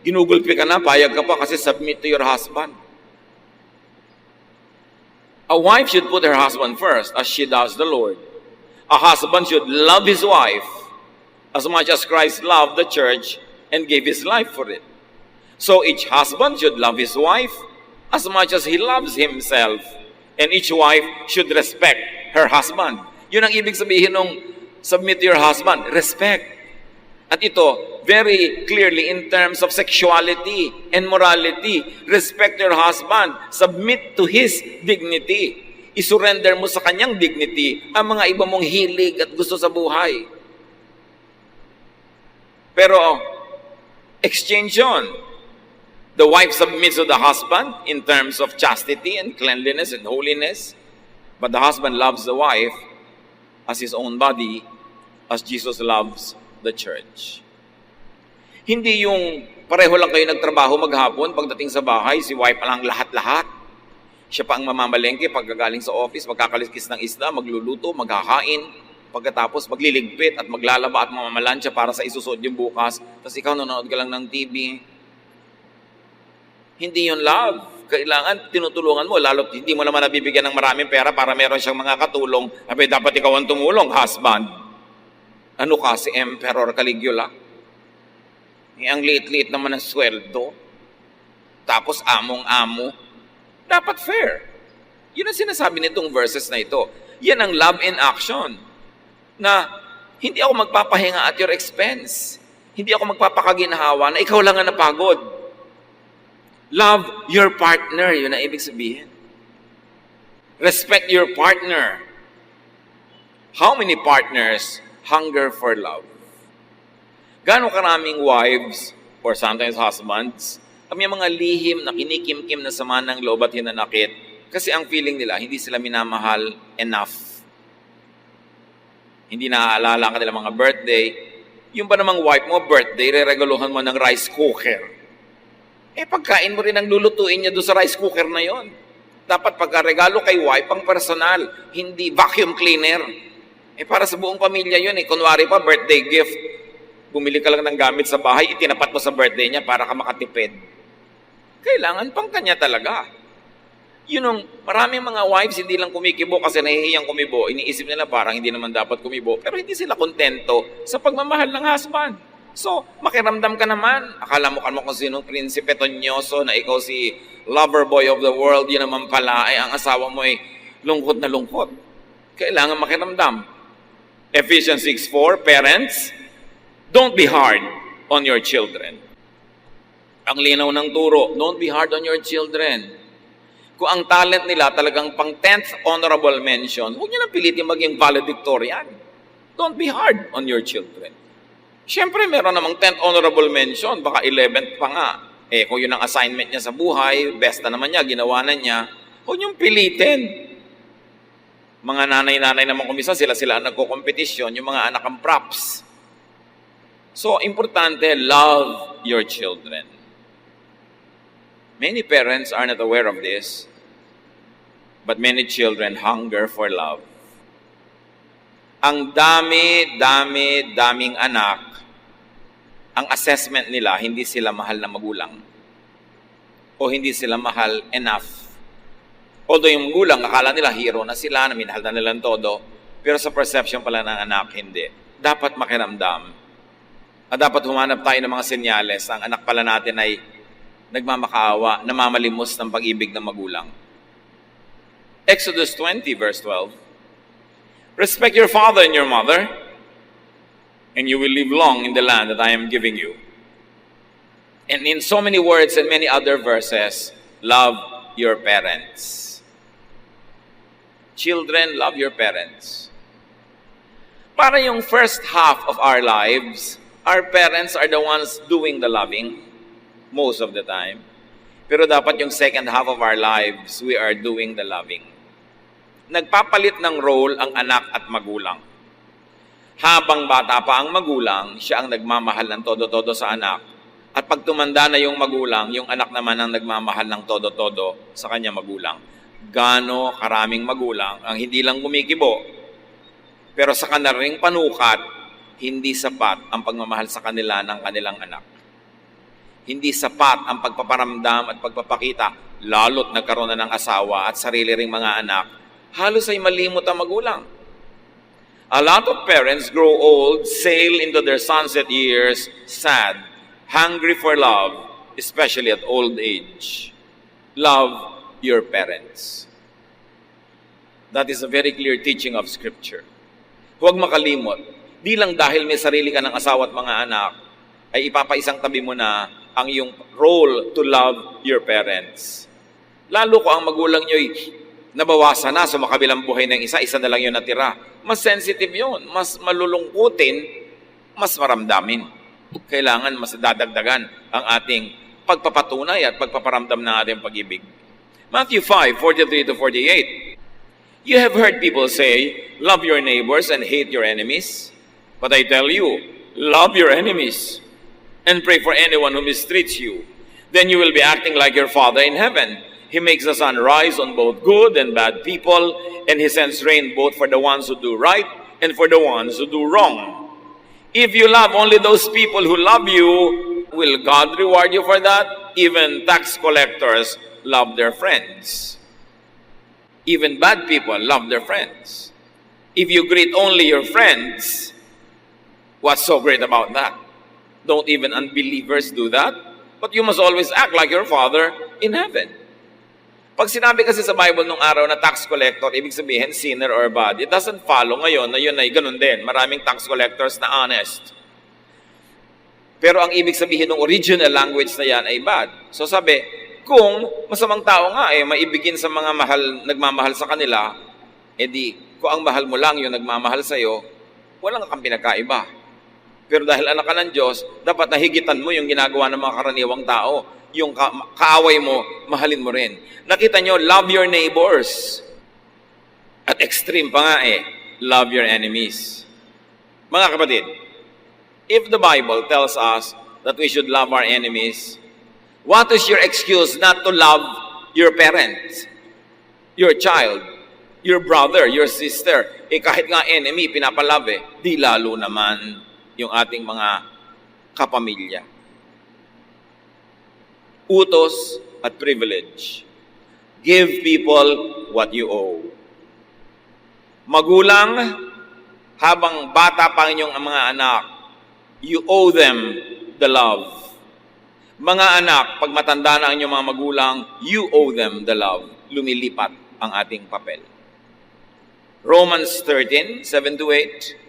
Ginugulpi ka na, payag ka pa kasi submit to your husband. A wife should put her husband first as she does the Lord. A husband should love his wife as much as Christ loved the church and gave his life for it. So each husband should love his wife as much as he loves himself. And each wife should respect her husband. Yun ang ibig sabihin ng submit to your husband, respect. At ito, very clearly in terms of sexuality and morality, respect your husband, submit to his dignity. Isurrender mo sa kanyang dignity ang mga iba mong hilig at gusto sa buhay. Pero, exchange yun. The wife submits to the husband in terms of chastity and cleanliness and holiness. But the husband loves the wife as his own body, as Jesus loves the church. Hindi yung pareho lang kayo nagtrabaho maghapon, pagdating sa bahay, si wife lang lahat-lahat. Siya pa ang mamamalengke pagkagaling sa office, magkakaliskis ng isda, magluluto, maghakain, pagkatapos magliligpit at maglalaba at mamamalansya para sa isusod yung bukas. Tapos ikaw nanonood ka lang ng TV. Hindi yun love. Kailangan tinutulungan mo, lalo hindi mo naman nabibigyan ng maraming pera para meron siyang mga katulong. Abay, dapat ikaw ang tumulong, husband. Ano ka, si Emperor Caligula? Ang liit-liit naman ng sweldo. Tapos among-amo. Dapat fair. Yun ang sinasabi nitong verses na ito. Yan ang love in action. Na hindi ako magpapahinga at your expense. Hindi ako magpapakaginhawa na ikaw lang ang napagod. Love your partner. Yun ang ibig sabihin. Respect your partner. How many partners hunger for love? Gaano karaming wives or sometimes husbands ang may mga lihim na kinikimkim na sama ng loob at hinanakit kasi ang feeling nila hindi sila minamahal enough. Hindi naaalala ka nila mga birthday. Yung ba namang wife mo birthday, reregaluhan mo ng rice cooker. Pagkain mo rin ang lulutuin niya doon sa rice cooker na yon. Dapat pagkaregalo kay wife pang personal, hindi vacuum cleaner. Para sa buong pamilya yun Kunwari pa, birthday gift. Bumili ka lang ng gamit sa bahay, itinapat mo sa birthday niya para ka makatipid. Kailangan pang kanya talaga. Yun ang maraming mga wives hindi lang kumikibo kasi nahihiyang kumibo. Iniisip nila parang hindi naman dapat kumibo. Pero hindi sila kontento sa pagmamahal ng husband. So, makiramdam ka naman. Akala mo kung sinong prinsipe tonyoso na ikaw si lover boy of the world. Yun naman pala ay ang asawa mo ay lungkot na lungkot. Kailangan makiramdam. Ephesians 6:4, parents, don't be hard on your children. Ang linaw ng turo, don't be hard on your children. Kung ang talent nila talagang pang 10th honorable mention, huwag niyo nang pilitin maging valedictorian. Don't be hard on your children. Siyempre, meron namang 10th honorable mention, baka 11th pa nga. Kung yun ang assignment niya sa buhay, best na naman niya, ginawa na niya, huwag niyong pilitin. Mga nanay-nanay naman kumisa, sila ang nagko-competition, yung mga anak ang props. So, importante, love your children. Many parents are not aware of this, but many children hunger for love. Ang daming anak, ang assessment nila, hindi sila mahal na magulang. O hindi sila mahal enough. Although yung magulang, akala nila hero na sila, na minahal na nilang todo, pero sa perception pala ng anak, hindi. Dapat makiramdam. At dapat humanap tayo ng mga senyales. Ang anak pala natin ay nagmamakaawa, namamalimos ng pag-ibig ng magulang. Exodus 20, verse 12. Respect your father and your mother, and you will live long in the land that I am giving you. And in so many words and many other verses, love your parents. Children, love your parents. Para yung first half of our lives, our parents are the ones doing the loving most of the time. Pero dapat yung second half of our lives, we are doing the loving. Nagpapalit ng role ang anak at magulang. Habang bata pa ang magulang, siya ang nagmamahal ng todo-todo sa anak. At pag tumanda na yung magulang, yung anak naman ang nagmamahal ng todo-todo sa kanya magulang. Gaano karaming magulang ang hindi lang kumikibo, pero sa kanilang panukat, hindi sapat ang pagmamahal sa kanila ng kanilang anak. hindi sapat ang pagpaparamdam at pagpapakita, lalo't nagkaroon na ng asawa at sarili ring mga anak, halos ay malimot ang magulang. A lot of parents grow old, sail into their sunset years, sad, hungry for love, especially at old age. Love your parents. That is a very clear teaching of Scripture. Huwag makalimot. Di lang dahil may sarili ka ng asawa at mga anak, ay ipapaisang tabi mo na ang iyong role to love your parents. Lalo ko ang magulang nyo'y nabawasan na, so makabilang buhay ng isa na lang yun natira. Mas sensitive yun, mas malulungkutin, mas maramdamin. Kailangan mas dadagdagan ang ating pagpapatunay at pagpaparamdam ng ating pag-ibig. Matthew 5:43-48. You have heard people say, love your neighbors and hate your enemies. But I tell you, love your enemies and pray for anyone who mistreats you. Then you will be acting like your Father in heaven. He makes the sun rise on both good and bad people, and He sends rain both for the ones who do right and for the ones who do wrong. If you love only those people who love you, will God reward you for that? Even tax collectors love their friends. Even bad people love their friends. If you greet only your friends, what's so great about that? Don't even unbelievers do that? But you must always act like your Father in heaven. Pag sinabi kasi sa Bible nung araw na tax collector, ibig sabihin sinner or bad, it doesn't follow ngayon na yun ay ganun din. Maraming tax collectors na honest. Pero ang ibig sabihin ng original language na yan ay bad. So sabi, kung masamang tao nga maibigin sa mga nagmamahal sa kanila, edi kung ang mahal mo lang yung nagmamahal sa'yo, walang kang pinagkaiba. Pero dahil anak ka ng Diyos, dapat nahigitan mo yung ginagawa ng mga karaniwang tao. Yung kaaway mo, mahalin mo rin. Nakita nyo, love your neighbors. At extreme pa nga love your enemies. Mga kapatid, if the Bible tells us that we should love our enemies, what is your excuse not to love your parent, your child, your brother, your sister? Kahit nga enemy, pinapalove di lalo naman yung ating mga kapamilya. Utos at privilege. Give people what you owe. Magulang, habang bata pa inyong mga anak, you owe them the love. Mga anak, pag matanda na ang inyong mga magulang, you owe them the love. Lumilipat ang ating papel. Romans 13:7-8.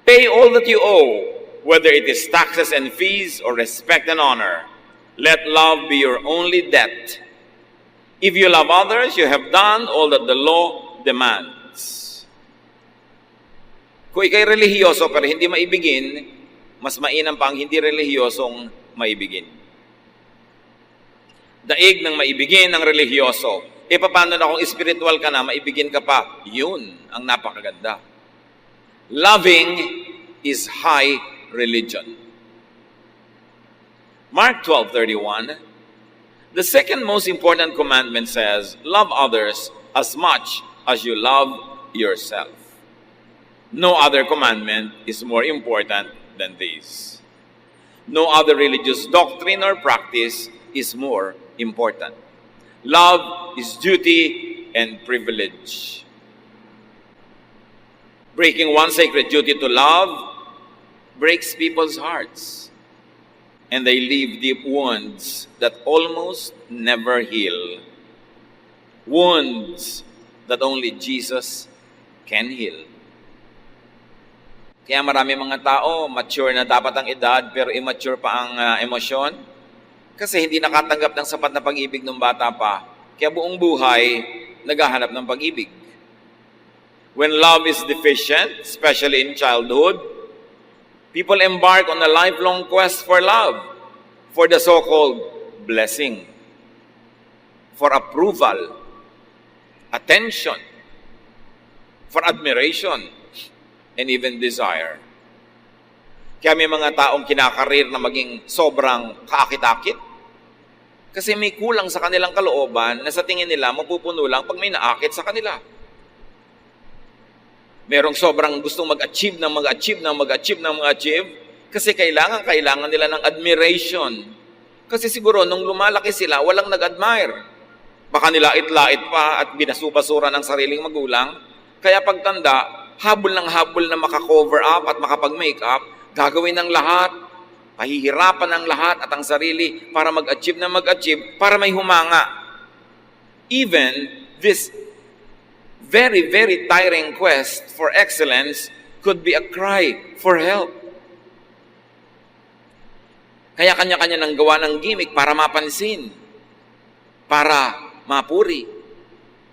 Pay all that you owe, whether it is taxes and fees or respect and honor. Let love be your only debt. If you love others, you have done all that the law demands. Kung ikay relihiyoso pero hindi maibigin, mas mainam pa ang hindi relihiyosong maibigin. Daig ng maibigin ng relihiyoso. Paano na kung spiritual ka na, maibigin ka pa? Yun ang napakaganda. Loving is high religion. Mark 12:31, the second most important commandment says, love others as much as you love yourself. No other commandment is more important than this. No other religious doctrine or practice is more important. Love is duty and privilege. Breaking one sacred duty to love breaks people's hearts, and they leave deep wounds that almost never heal. Wounds that only Jesus can heal. Kaya marami mga tao, mature na dapat ang edad, pero immature pa ang emosyon. Kasi hindi nakatanggap ng sapat na pag-ibig ng bata pa. Kaya buong buhay, naghahanap ng pag-ibig. When love is deficient, especially in childhood, people embark on a lifelong quest for love, for the so-called blessing, for approval, attention, for admiration, and even desire. Kaya may mga taong kinakarir na maging sobrang kaakit-akit kasi may kulang sa kanilang kalooban na sa tingin nila mapupuno lang pag may naakit sa kanila. Merong sobrang gustong mag-achieve, Kasi kailangan nila ng admiration. Kasi siguro, nung lumalaki sila, walang nag-admire. Baka nilait-lait pa at binasubasura ng sariling magulang. Kaya pagtanda, habol ng habol na makakover up at makapag-make up, gagawin ng lahat, pahihirapan ng lahat at ang sarili para mag-achieve, para may humanga. Even this very, very tiring quest for excellence could be a cry for help. Kaya kanya-kanya nang gawa ng gimmick para mapansin, para mapuri.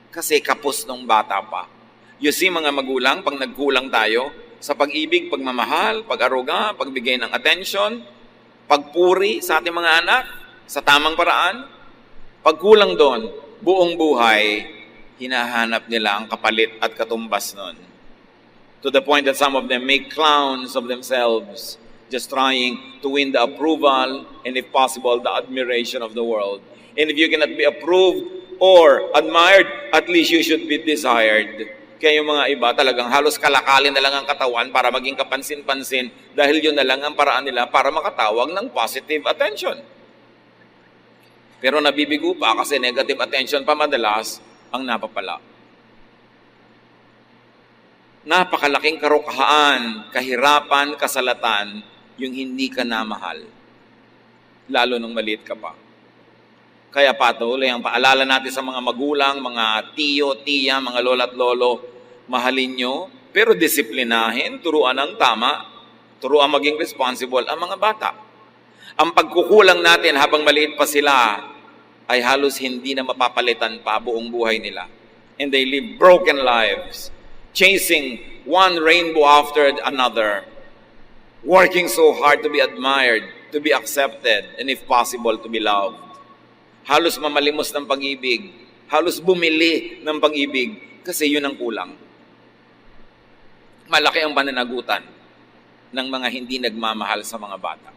Kasi kapos nung bata pa. You see, mga magulang, pag nagkulang tayo sa pag-ibig, pagmamahal, pag-aruga, pagbigay ng attention, pagpuri sa ating mga anak, sa tamang paraan, pagkulang doon, buong buhay, hinahanap nila ang kapalit at katumbas nun. To the point that some of them make clowns of themselves, just trying to win the approval and if possible, the admiration of the world. And if you cannot be approved or admired, at least you should be desired. Kaya yung mga iba talagang halos kalakalin na lang ang katawan para maging kapansin-pansin dahil yun na lang ang paraan nila para makatawag ng positive attention. Pero nabibigo pa kasi negative attention pa madalas ang napapala. Napakalaking karukahaan, kahirapan, kasalatan, yung hindi ka namahal. Lalo nung maliit ka pa. Kaya patuloy ang paalala natin sa mga magulang, mga tiyo, tiya, mga lola at lolo, mahalin nyo, pero disiplinahin, turuan ng tama, turuan maging responsible ang mga bata. Ang pagkukulang natin habang maliit pa sila ay halos hindi na mapapalitan pa buong buhay nila. And they live broken lives, chasing one rainbow after another, working so hard to be admired, to be accepted, and if possible, to be loved. Halos mamalimos ng pag-ibig, halos bumili ng pag-ibig, kasi yun ang kulang. Malaki ang pananagutan ng mga hindi nagmamahal sa mga bata.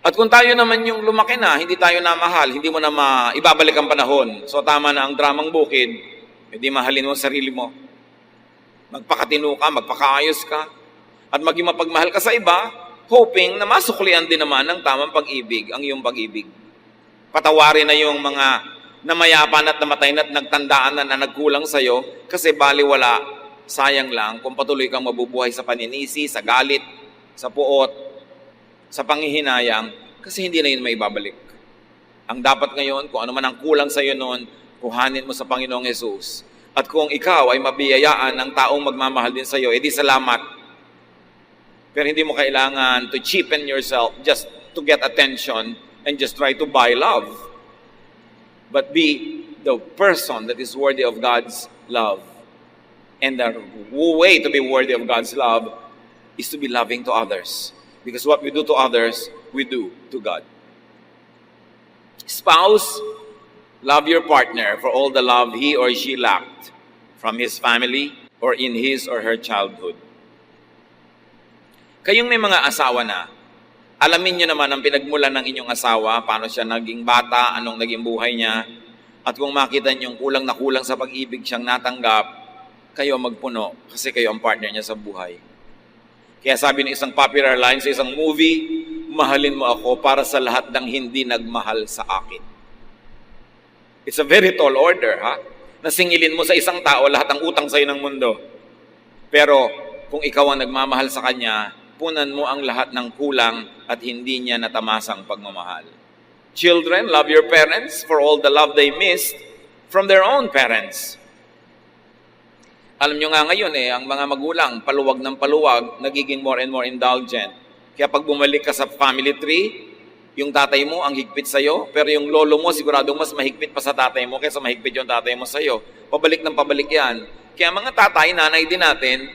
At kung tayo naman yung lumaki na, hindi tayo namahal, hindi mo na ibabalik ang panahon. So tama na ang dramang bukid, hindi mahalin mo sarili mo. Magpakatino ka, magpakaayos ka, at maging mapagmahal ka sa iba, hoping na masuklian din naman ng tamang pag-ibig, ang iyong pag-ibig. Patawarin na yung mga namayapan at namatay na at nagtandaan na nagkulang sa'yo, kasi baliwala, sayang lang kung patuloy kang mabubuhay sa paninisi, sa galit, sa puot, sa panghihinayang, kasi hindi na yun maibabalik. Ang dapat ngayon, kung ano man ang kulang sa iyo noon, kuhanin mo sa Panginoong Jesus. At kung ikaw ay mabiyayaan ng taong magmamahal din sa iyo, edi salamat. Pero hindi mo kailangan to cheapen yourself just to get attention and just try to buy love. But be the person that is worthy of God's love. And the way to be worthy of God's love is to be loving to others. Because what we do to others, we do to God. Spouse, love your partner for all the love he or she lacked from his family or in his or her childhood. Kayong may mga asawa na, alamin nyo naman ang pinagmulan ng inyong asawa, paano siya naging bata, anong naging buhay niya, at kung makita nyo kulang na kulang sa pag-ibig siyang natanggap, kayo magpuno kasi kayo ang partner niya sa buhay. Kaya sabi ng isang popular line sa isang movie, mahalin mo ako para sa lahat ng hindi nagmahal sa akin. It's a very tall order, ha? Nasingilin mo sa isang tao lahat ng utang sa'yo ng mundo. Pero kung ikaw ang nagmamahal sa kanya, punan mo ang lahat ng kulang at hindi niya natamasang pagmamahal. Children, love your parents for all the love they missed from their own parents. Alam nyo nga ngayon ang mga magulang, paluwag ng paluwag, nagiging more and more indulgent. Kaya pag bumalik ka sa family tree, yung tatay mo ang higpit sa'yo, pero yung lolo mo siguradong mas mahigpit pa sa tatay mo kaysa mahigpit yung tatay mo sa'yo. Pabalik ng pabalik yan. Kaya mga tatay, nanay din natin,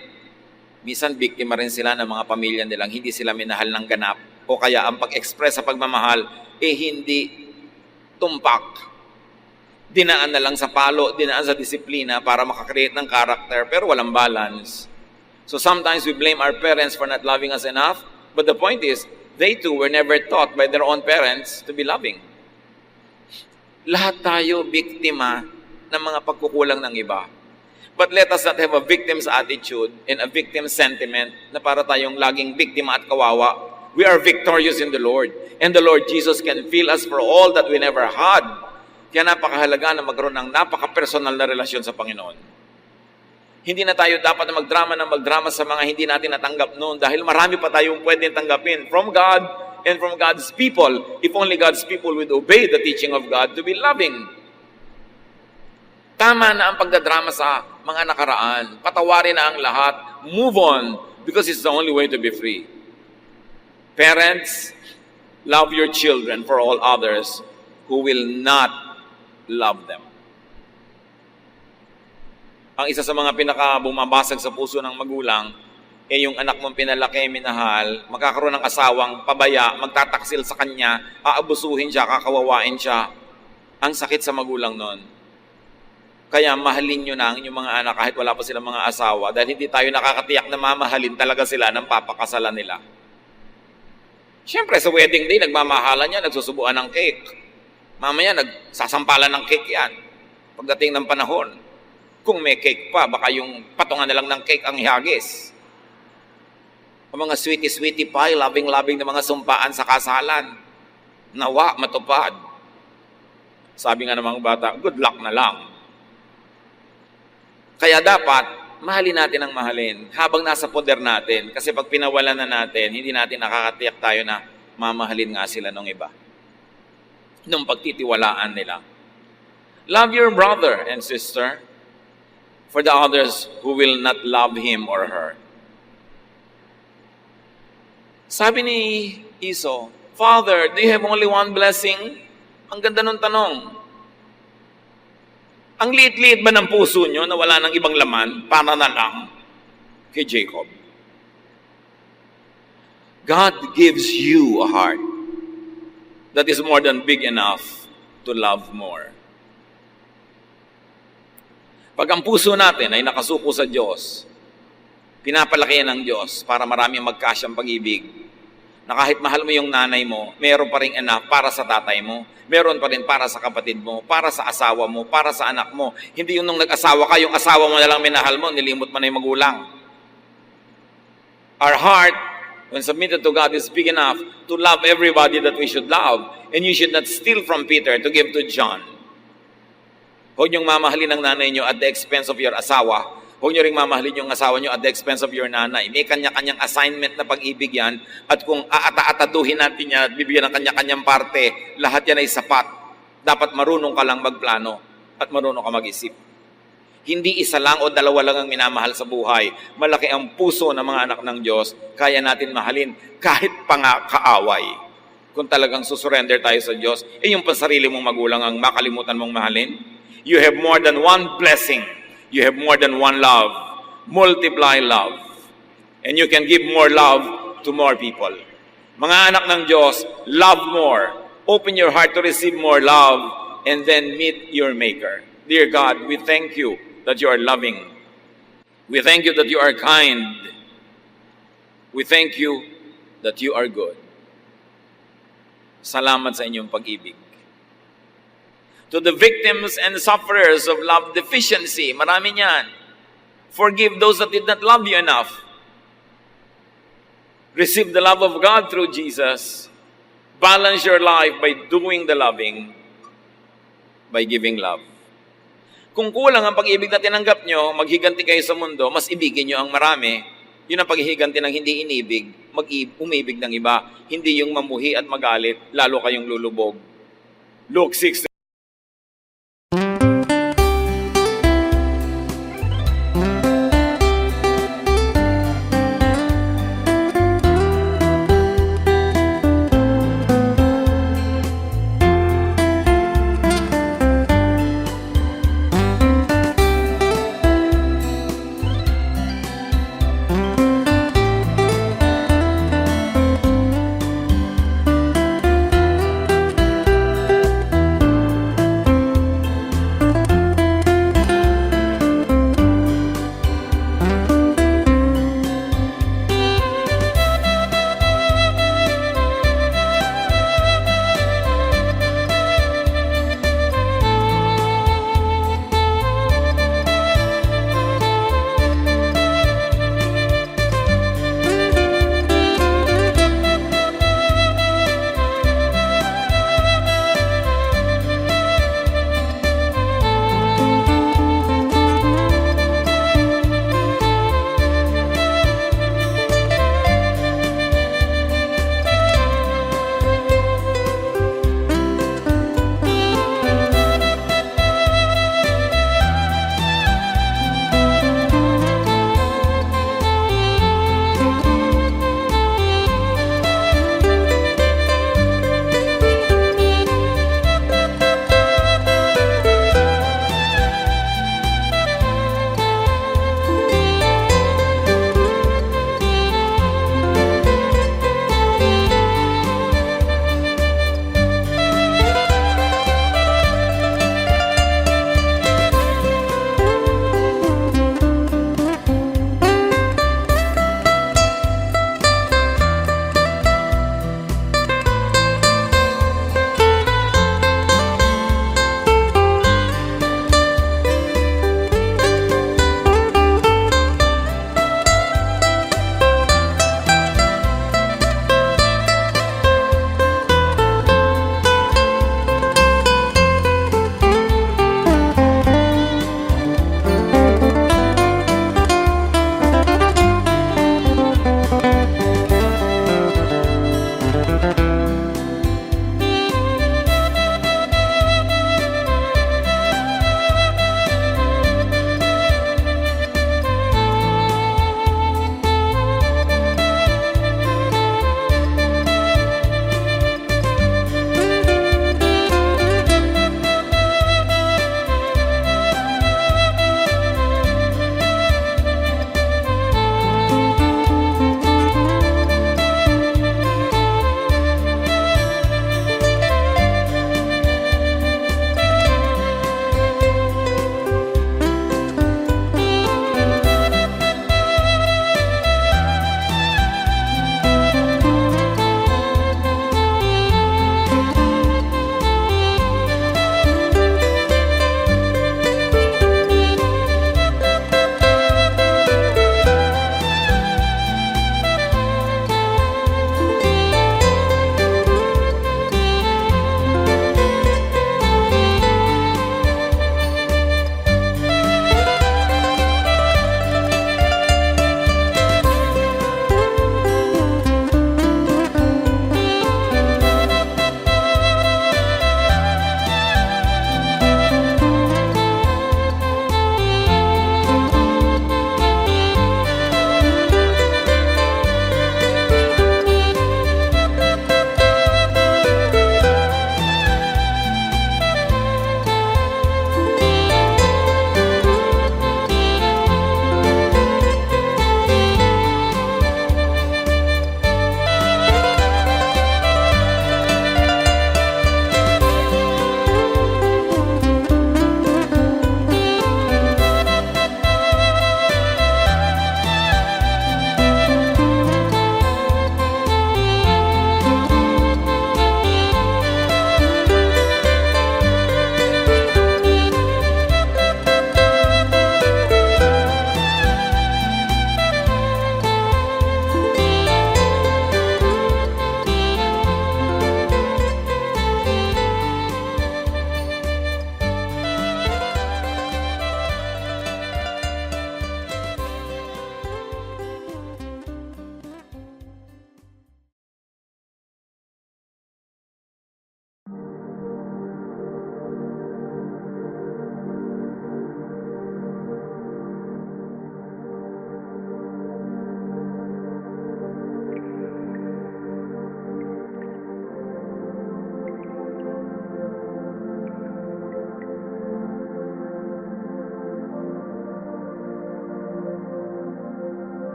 minsan biktima rin sila ng mga pamilya nilang hindi sila minahal ng ganap o kaya ang pag-express sa pagmamahal, hindi tumpak. Dinaan na lang sa palo, dinaan sa disiplina para makakreate ng character, pero walang balance. So sometimes we blame our parents for not loving us enough, but the point is, they too were never taught by their own parents to be loving. Lahat tayo biktima ng mga pagkukulang ng iba. But let us not have a victim's attitude and a victim sentiment na para tayong laging biktima at kawawa. We are victorious in the Lord. And the Lord Jesus can fill us for all that we never had. Kaya napakahalaga na magkaroon ng napaka-personal na relasyon sa Panginoon. Hindi na tayo dapat na magdrama sa mga hindi natin natanggap noon dahil marami pa tayong pwedeng tanggapin from God and from God's people if only God's people would obey the teaching of God to be loving. Tama na ang pagdadrama sa mga nakaraan. Patawarin na ang lahat. Move on because it's the only way to be free. Parents, love your children for all others who will not love them. Ang isa sa mga pinaka-bumabasag sa puso ng magulang ay yung anak mong pinalaki, minahal, magkakaroon ng asawang pabaya, magtataksil sa kanya, aabusuhin siya, kakawawain siya. Ang sakit sa magulang nun. Kaya mahalin nyo na ang inyong mga anak kahit wala pa silang mga asawa dahil hindi tayo nakakatiyak na mamahalin talaga sila ng papakasalan nila. Siyempre, sa wedding day, nagmamahalan niya, nagsusubuan ng cake. Mamaya, nagsasampalan ng cake yan. Pagdating ng panahon, kung may cake pa, baka yung patungan na lang ng cake ang ihagis. Ang mga sweetie-sweetie pie, loving-loving na mga sumpaan sa kasalan. Nawa, matupad. Sabi nga ng mga bata, good luck na lang. Kaya dapat, mahalin natin ang mahalin habang nasa poder natin. Kasi pag pinawalan na natin, hindi natin nakakatiyak tayo na mamahalin nga sila ng iba. Nung pagtitiwalaan nila. Love your brother and sister for the others who will not love him or her. Sabi ni Esau, Father, do you have only one blessing? Ang ganda ng tanong. Ang liit-liit ba ng puso nyo na wala ng ibang laman para na lang kay Jacob? God gives you a heart that is more than big enough to love more. Pag ang puso natin ay nakasuko sa Diyos, pinapalaki ng Diyos para maraming magkasyang pag-ibig, na kahit mahal mo yung nanay mo, meron pa rin enough para sa tatay mo, meron pa rin para sa kapatid mo, para sa asawa mo, para sa anak mo. Hindi yung nung nag-asawa ka, yung asawa mo na lang minahal mo, nilimot mo na yung magulang. Our heart, when submitted to God, is big enough to love everybody that we should love. And you should not steal from Peter to give to John. Huwag niyong mamahalin ang nanay niyo at the expense of your asawa. Huwag niyo rin mamahalin yung asawa niyo at the expense of your nanay. May kanya-kanyang assignment na pag-ibig yan. At kung aata-ataduhin natin yan at bibigyan ng kanya-kanyang parte, lahat yan ay sapat. Dapat marunong ka lang magplano at marunong ka mag-isip. Hindi isa lang o dalawa lang ang minamahal sa buhay. Malaki ang puso ng mga anak ng Diyos. Kaya natin mahalin kahit pa nga kaaway. Kung talagang susurrender tayo sa Diyos, yung pansarili mong magulang ang makalimutan mong mahalin. You have more than one blessing. You have more than one love. Multiply love. And you can give more love to more people. Mga anak ng Diyos, love more. Open your heart to receive more love and then meet your Maker. Dear God, we thank you that you are loving. We thank you that you are kind. We thank you that you are good. Salamat sa inyong pag-ibig. To the victims and sufferers of love deficiency, marami niyan. Forgive those that did not love you enough. Receive the love of God through Jesus. Balance your life by doing the loving, by giving love. Kung kulang ang pag-ibig na tinanggap nyo, maghiganti kayo sa mundo, mas ibigin nyo ang marami. Yun ang paghihiganti ng hindi inibig, umibig ng iba. Hindi yung mamuhi at magalit, lalo kayong lulubog. Luke 6